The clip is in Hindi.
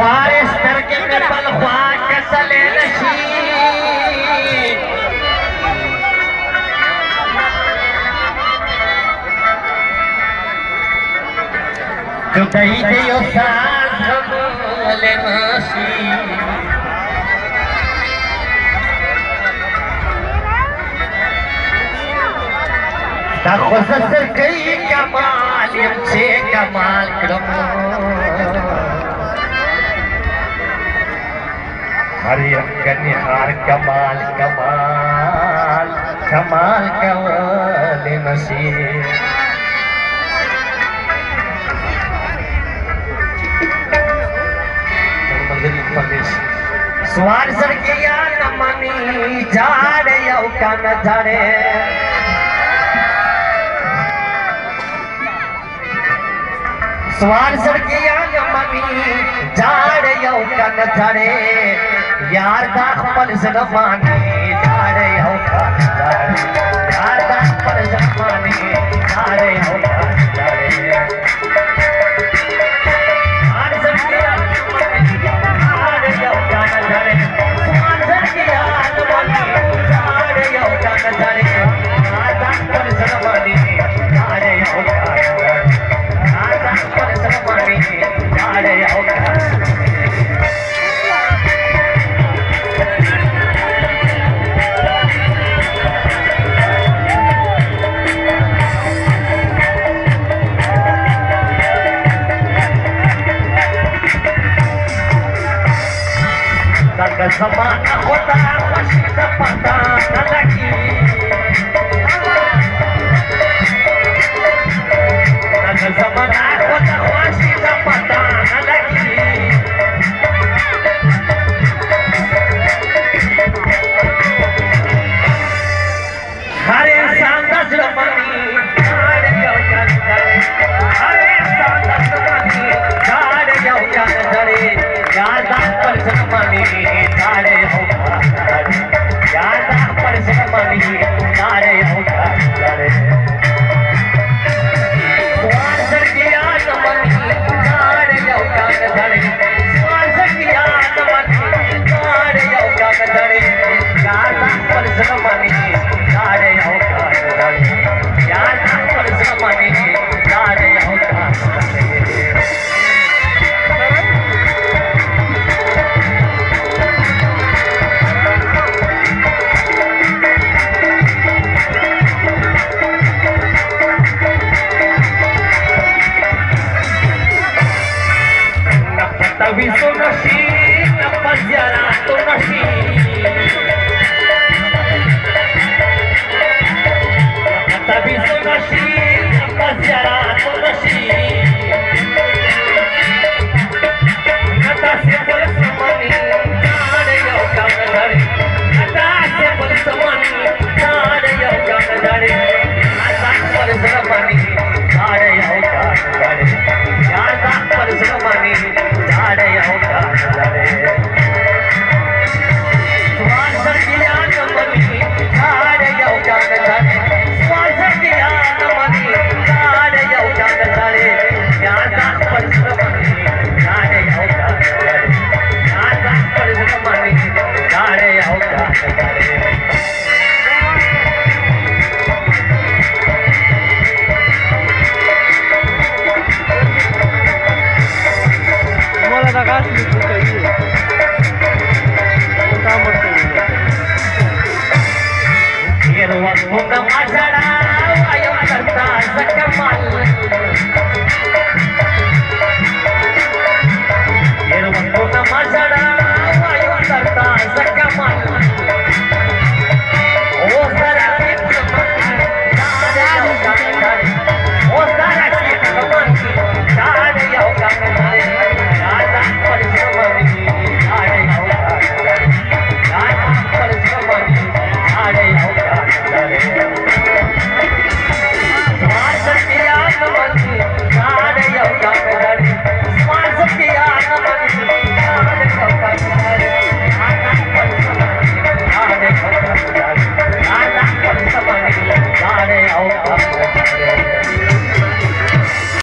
स्वारिस्तर के पल ख्वा कसले नशी जुदाई दियो साथ ले नशी खुसर कई कमाल से कमाल हरियम कनिहार कमाल कमाल कमाल कमाल नसीब स्वार सर के यार मनी झाड़े यौ कन धरे स्वार सर के यार मनी झाड़े यौ कन धरे यार दाख पर जमाने झाड़े यौ कन धरे यार दाख पर जमाने झाड़े यौ कन धरे ज़माना होता खुशी का पता न लगी ज़माना होता खुशी का पता न लगी हर इंसान दस रमनी हर इंसान दस रमनी झाड़ जाओ जान धरे याद पर जमाने झाड़े होगा याद पर जमाने झाड़े होगा स्वार्थ की याद मनी झाड़े होगा धरे स्वार्थ की याद मनी झाड़े होगा धरे याद पर जमाने झाड़े होगा धरे याद पर जमाने झाड़े होगा तभी तो नशी नफस जरा तो नशी तभी तो नशी नफस जरा तो नशी नता से बोल समानी झाड़े यौ कम धरे नता से बोल समानी झाड़े यौ कम धरे नता पर जमानी झाड़े यौ कम धरे यार पर जमानी झाड़े होगा धरे स्वार सर की याद मनी झाड़े होगा धरे स्वार सर की याद मनी झाड़े होगा धरे याद पर जमानी झाड़े होगा धरे याद पर जमानी झाड़े होगा धरे ये वक्त न मजरा आयो करता सकमाल